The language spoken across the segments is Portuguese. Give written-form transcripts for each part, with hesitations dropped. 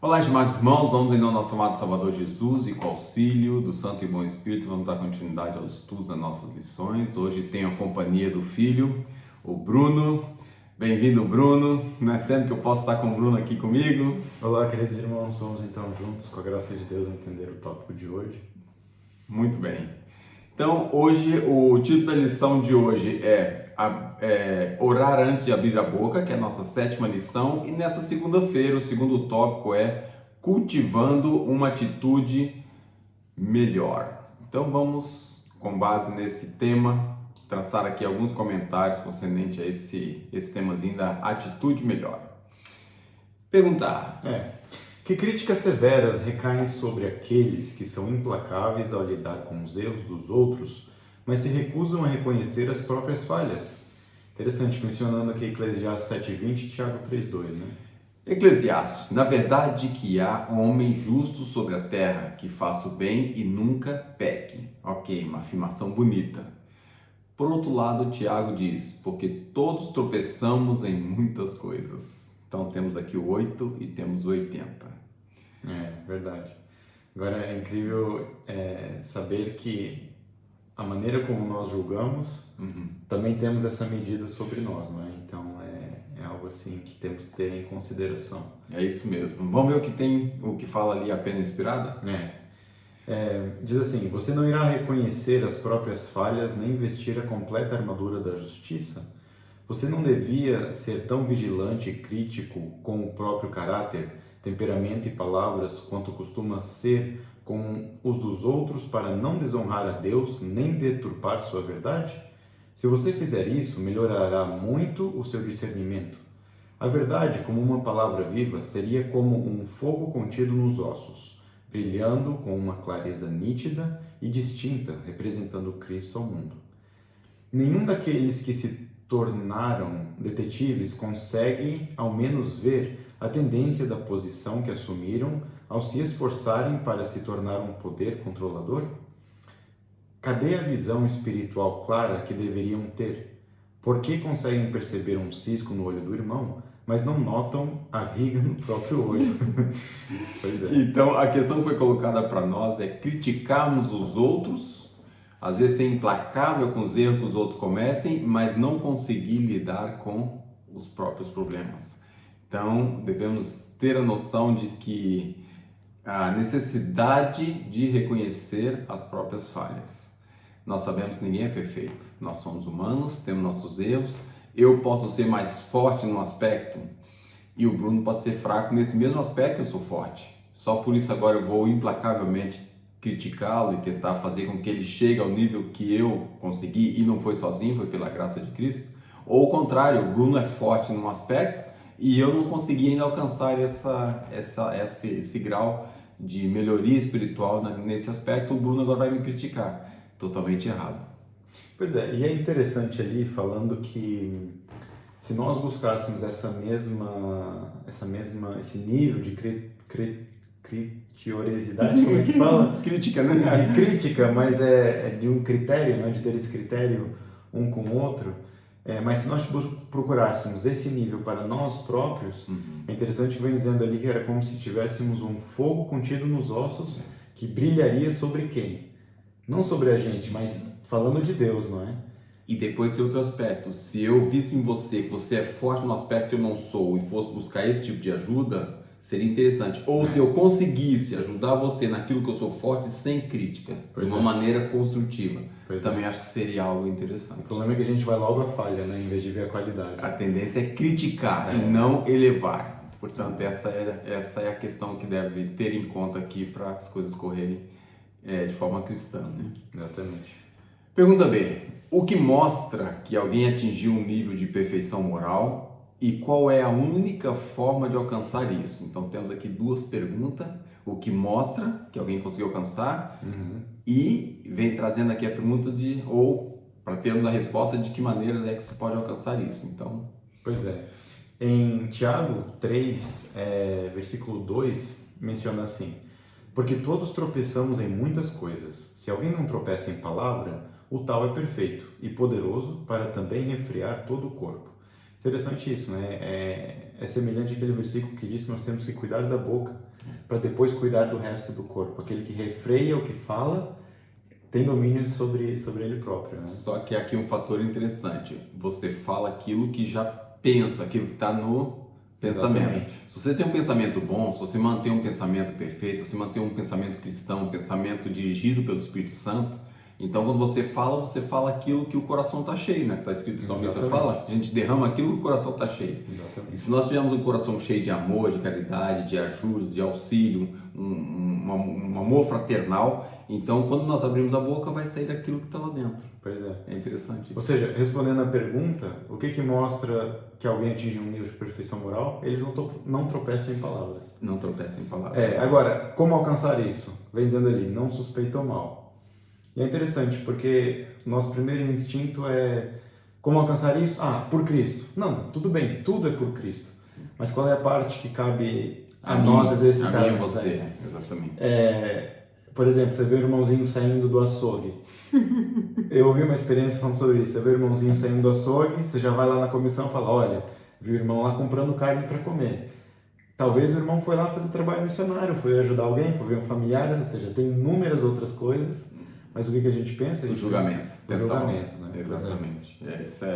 Olá, estimados irmãos, vamos em nome do nosso amado Salvador Jesus e com o auxílio do Santo e Bom Espírito, vamos dar continuidade aos estudos das nossas lições. Hoje tenho a companhia do filho, o Bruno. Bem-vindo, Bruno. Não é sempre que eu posso estar com o Bruno aqui comigo. Olá, queridos irmãos, vamos então juntos, com a graça de Deus, entender o tópico de hoje. Muito bem. Então, hoje, o título da lição de hoje é Orar antes de abrir a boca, que é a nossa 7ª lição. E nessa segunda-feira, o segundo tópico é Cultivando uma atitude melhor. Então, vamos, com base nesse tema, traçar aqui alguns comentários concernente a esse temazinho da atitude melhor. Perguntar. Que críticas severas recaem sobre aqueles que são implacáveis ao lidar com os erros dos outros, mas se recusam a reconhecer as próprias falhas? Interessante, mencionando aqui Eclesiastes 7:20 e Tiago 3:2, né? Eclesiastes, na verdade que há homem justo sobre a terra, que faça o bem e nunca peque. Ok, uma afirmação bonita. Por outro lado, Tiago diz, porque todos tropeçamos em muitas coisas. Então temos aqui o 8 e temos o 80. Verdade. Agora é incrível saber que a maneira como nós julgamos, também temos essa medida sobre nós, né? Então é algo assim que temos que ter em consideração. É isso mesmo. Vamos ver o que fala ali a pena inspirada? Diz assim, você não irá reconhecer as próprias falhas nem vestir a completa armadura da justiça? Você não devia ser tão vigilante e crítico com o próprio caráter, temperamento e palavras quanto costuma ser com os dos outros para não desonrar a Deus nem deturpar sua verdade? Se você fizer isso, melhorará muito o seu discernimento. A verdade, como uma palavra viva, seria como um fogo contido nos ossos, brilhando com uma clareza nítida e distinta, representando Cristo ao mundo. Nenhum daqueles que se tornaram detetives consegue, ao menos, ver a tendência da posição que assumiram ao se esforçarem para se tornar um poder controlador? Cadê a visão espiritual clara que deveriam ter? Por que conseguem perceber um cisco no olho do irmão, mas não notam a viga no próprio olho? Pois é. Então, a questão que foi colocada para nós é criticarmos os outros, às vezes ser implacável com os erros que os outros cometem, mas não conseguir lidar com os próprios problemas. Então, devemos ter a noção de que a necessidade de reconhecer as próprias falhas. Nós sabemos que ninguém é perfeito. Nós somos humanos, temos nossos erros. Eu posso ser mais forte num aspecto e o Bruno pode ser fraco nesse mesmo aspecto que eu sou forte. Só por isso agora eu vou implacavelmente criticá-lo e tentar fazer com que ele chegue ao nível que eu consegui e não foi sozinho, foi pela graça de Cristo. Ou o contrário, o Bruno é forte num aspecto e eu não consegui ainda alcançar esse grau de melhoria espiritual nesse aspecto. O Bruno agora vai me criticar. Totalmente errado. Pois é, e é interessante ali falando que se nós buscássemos esse nível de criteriosidade, como é que fala? Crítica, né? De crítica, mas é de um critério, né? De ter esse critério um com o outro. Mas se nós procurássemos esse nível para nós próprios, é interessante que vem dizendo ali que era como se tivéssemos um fogo contido nos ossos que brilharia sobre quem? Não sobre a gente, mas falando de Deus, não é? E depois tem outro aspecto. Se eu visse em você que você é forte no aspecto que eu não sou e fosse buscar esse tipo de ajuda, seria interessante. Ou se eu conseguisse ajudar você naquilo que eu sou forte sem crítica, de uma maneira construtiva, também acho que seria algo interessante. O problema é que a gente vai logo à falha, né? Em vez de ver a qualidade. A tendência é criticar e não elevar. Portanto, essa é a questão que deve ter em conta aqui para as coisas correrem de forma cristã, né? Exatamente. Pergunta B. O que mostra que alguém atingiu um nível de perfeição moral e qual é a única forma de alcançar isso? Então temos aqui duas perguntas. O que mostra que alguém conseguiu alcançar e vem trazendo aqui a pergunta para termos a resposta de que maneira é que se pode alcançar isso. Então, pois é. Em Tiago 3, versículo 2, menciona assim: porque todos tropeçamos em muitas coisas. Se alguém não tropeça em palavra, o tal é perfeito e poderoso para também refrear todo o corpo. Interessante isso, né? É semelhante àquele versículo que diz que nós temos que cuidar da boca. para depois cuidar do resto do corpo. Aquele que refreia o que fala tem domínio sobre ele próprio. Né? Só que aqui um fator interessante. Você fala aquilo que já pensa, aquilo que está no pensamento. Exatamente. Se você tem um pensamento bom, se você mantém um pensamento perfeito, se você mantém um pensamento cristão, um pensamento dirigido pelo Espírito Santo, então quando você fala aquilo que o coração está cheio, né? Está escrito, o salmista fala, a gente derrama aquilo que o coração está cheio. Exatamente. E se nós tivermos um coração cheio de amor, de caridade, de ajuda, de auxílio, um amor fraternal, então quando nós abrimos a boca vai sair aquilo que está lá dentro. Pois é. É interessante. Ou seja, respondendo à pergunta, o que mostra que alguém atinge um nível de perfeição moral? Eles não tropeçam em palavras. Não tropeça em palavras. Agora, como alcançar isso? Vem dizendo ali, não suspeita o mal. E é interessante, porque nosso primeiro instinto é como alcançar isso? Por Cristo. Não, tudo bem, tudo é por Cristo. Sim. Mas qual é a parte que cabe a mim, nós exercitarmos? A mim e você, exatamente. Por exemplo, você vê o irmãozinho saindo do açougue. Eu ouvi uma experiência falando sobre isso. Você vê o irmãozinho saindo do açougue, você já vai lá na comissão e fala, olha, viu o irmão lá comprando carne para comer. Talvez o irmão foi lá fazer trabalho missionário, foi ajudar alguém, foi ver um familiar, ou seja, tem inúmeras outras coisas. Mas o que a gente pensa? O julgamento. O julgamento, né? Exatamente.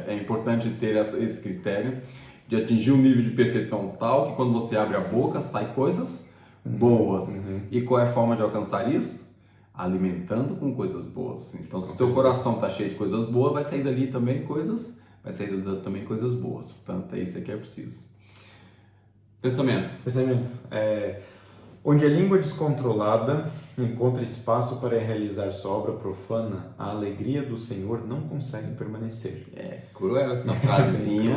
É importante ter esse critério de atingir um nível de perfeição tal que quando você abre a boca, sai coisas boas. E qual é a forma de alcançar isso? Alimentando com coisas boas. Então, se o teu coração está cheio de coisas boas, vai sair dali também coisas boas. Portanto, é isso que é preciso. Pensamento. Onde a língua descontrolada encontra espaço para realizar sua obra profana, a alegria do Senhor não consegue permanecer. Cruel essa frasezinha.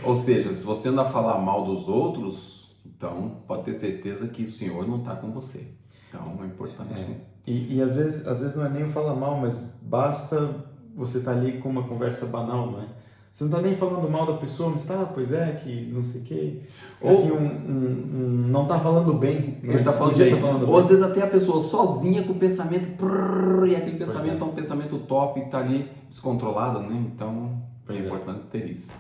Ou seja, se você anda a falar mal dos outros, então pode ter certeza que o Senhor não está com você. Então é importante. E às vezes não é nem falar mal, mas basta você estar ali com uma conversa banal, não é? Você não está nem falando mal da pessoa, mas pois é, que não sei o quê. Ou assim, não está falando bem. Ele está falando bem. Ou às vezes até a pessoa sozinha com o pensamento, e aquele pensamento é um pensamento top e está ali descontrolado, né? Então é importante ter isso.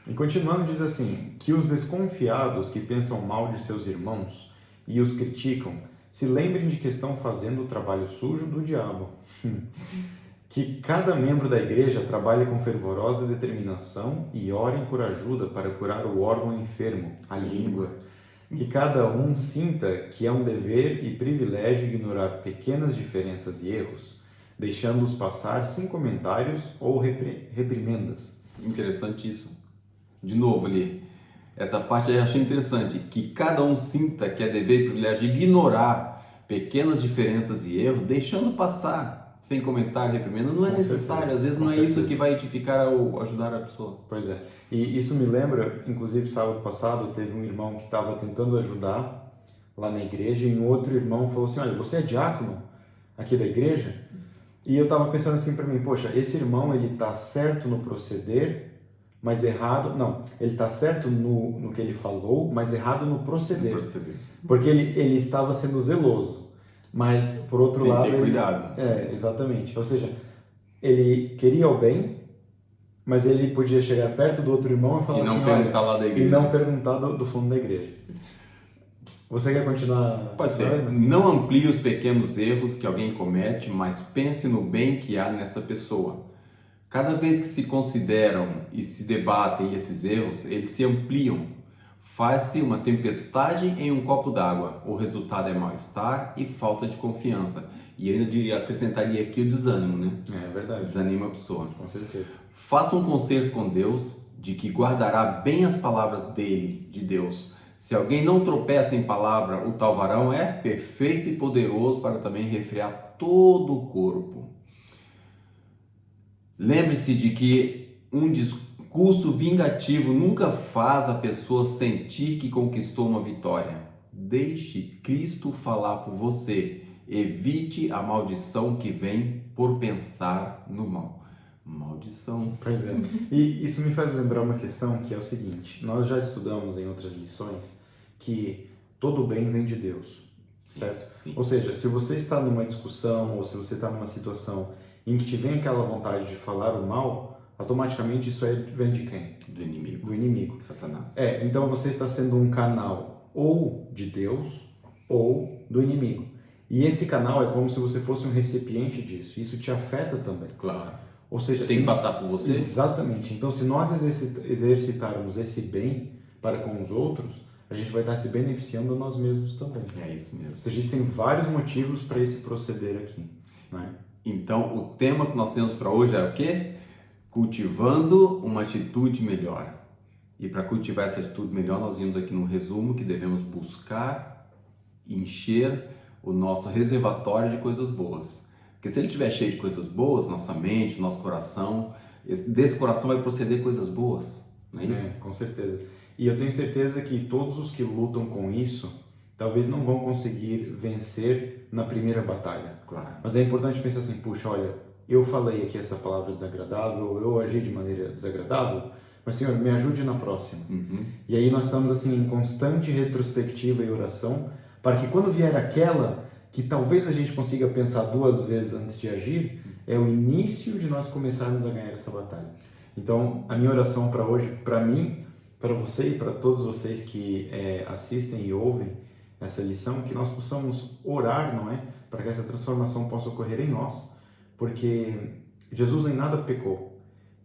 E continuando, diz assim, que os desconfiados que pensam mal de seus irmãos e os criticam, se lembrem de que estão fazendo o trabalho sujo do diabo. Que cada membro da igreja trabalhe com fervorosa determinação e orem por ajuda para curar o órgão enfermo, a língua. Que cada um sinta que é um dever e privilégio ignorar pequenas diferenças e erros, deixando-os passar sem comentários ou reprimendas. Interessante isso. De novo ali, essa parte eu achei interessante, que cada um sinta que é dever e privilégio ignorar pequenas diferenças e erros, deixando passar sem comentário, reprimenda, não é necessário, às vezes não é isso que vai edificar ou ajudar a pessoa. Pois é, e isso me lembra, inclusive sábado passado, teve um irmão que estava tentando ajudar lá na igreja e um outro irmão falou assim, olha, você é diácono aqui da igreja? E eu estava pensando assim para mim, poxa, esse irmão ele está certo no proceder, mas errado, não, ele está certo no que ele falou, mas errado no proceder. Porque ele estava sendo zeloso. Mas, por outro lado... Tem que ter cuidado. Exatamente. Ou seja, ele queria o bem, mas ele podia chegar perto do outro irmão e falar assim... E não perguntar lá da igreja. E não perguntar do fundo da igreja. Você quer continuar? Pode ser. Não amplie os pequenos erros que alguém comete, mas pense no bem que há nessa pessoa. Cada vez que se consideram e se debatem esses erros, eles se ampliam. Faz-se uma tempestade em um copo d'água. O resultado é mal-estar e falta de confiança. E ainda acrescentaria aqui o desânimo, né? É verdade. Desanima a pessoa. Com certeza. Faça um concerto com Deus de que guardará bem as palavras dele, de Deus. Se alguém não tropeça em palavra, o tal varão é perfeito e poderoso para também refrear todo o corpo. Lembre-se de que um discurso vingativo nunca faz a pessoa sentir que conquistou uma vitória. Deixe Cristo falar por você. Evite a maldição que vem por pensar no mal. Maldição. Pois é. E isso me faz lembrar uma questão que é o seguinte. Nós já estudamos em outras lições que todo bem vem de Deus, certo? Sim. Ou seja, se você está numa discussão ou se você está numa situação em que te vem aquela vontade de falar o mal, automaticamente isso vem de quem? Do inimigo. Do inimigo. Satanás. Então você está sendo um canal ou de Deus ou do inimigo. E esse canal é como se você fosse um recipiente disso. Isso te afeta também. Claro. Ou seja, Tem que passar por você? Exatamente. Então, se nós exercitarmos esse bem para com os outros, a gente vai estar se beneficiando a nós mesmos também. É isso mesmo. Ou seja, existem vários motivos para esse proceder aqui, né? Então, o tema que nós temos para hoje é o quê? Cultivando uma atitude melhor. E para cultivar essa atitude melhor, nós vimos aqui no resumo que devemos buscar encher o nosso reservatório de coisas boas. Porque se ele estiver cheio de coisas boas, nossa mente, nosso coração, desse coração vai proceder coisas boas, não é isso? Com certeza. E eu tenho certeza que todos os que lutam com isso, talvez não vão conseguir vencer na primeira batalha. Claro. Mas é importante pensar assim, puxa, olha, eu falei aqui essa palavra desagradável, eu agi de maneira desagradável, mas Senhor, me ajude na próxima. E aí nós estamos assim em constante retrospectiva e oração, para que quando vier aquela que talvez a gente consiga pensar duas vezes antes de agir, é o início de nós começarmos a ganhar essa batalha. Então, a minha oração para hoje, para mim, para você e para todos vocês que assistem e ouvem essa lição, que nós possamos orar, não é? Para que essa transformação possa ocorrer em nós, porque Jesus em nada pecou.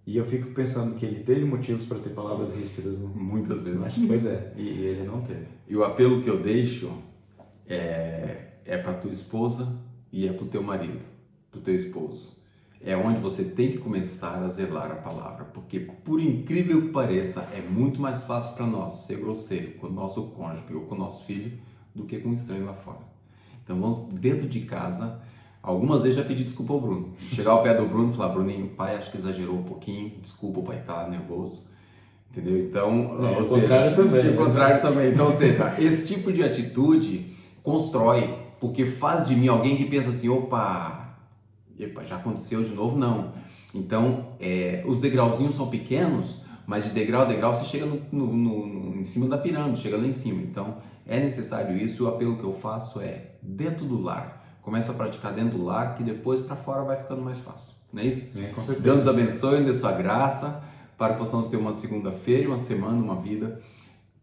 E eu fico pensando que ele teve motivos para ter palavras ríspidas. Não? Muitas vezes. Pois é, e ele não teve. E o apelo que eu deixo é para tua esposa e é para o teu marido, para o teu esposo. É onde você tem que começar a zelar a palavra, porque por incrível que pareça, é muito mais fácil para nós ser grosseiro com o nosso cônjuge ou com o nosso filho do que com um estranho lá fora. Então vamos dentro de casa. Algumas vezes já pedi desculpa ao Bruno. Chegar ao pé do Bruno e falar, Bruninho, o pai acho que exagerou um pouquinho, desculpa, o pai tá nervoso. Entendeu? Então, o contrário também. O contrário também. Então, ou seja, esse tipo de atitude constrói, porque faz de mim alguém que pensa assim, opa, já aconteceu de novo? Não. Então, os degrauzinhos são pequenos, mas de degrau a degrau você chega em cima da pirâmide, chega lá em cima. Então, é necessário isso. O apelo que eu faço é dentro do lar. Começa a praticar dentro do lar, que depois para fora vai ficando mais fácil. Não é isso? Com certeza. Deus nos abençoe, dê sua graça, para que possamos ter uma segunda-feira, uma semana, uma vida,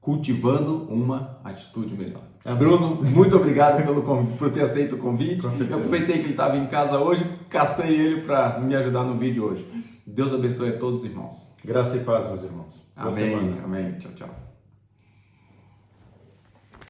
cultivando uma atitude melhor. Bruno, muito obrigado por ter aceito o convite. Eu aproveitei que ele estava em casa hoje, cacei ele para me ajudar no vídeo hoje. Deus abençoe a todos os irmãos. Graça e paz, meus irmãos. Amém. Amém. Tchau, tchau.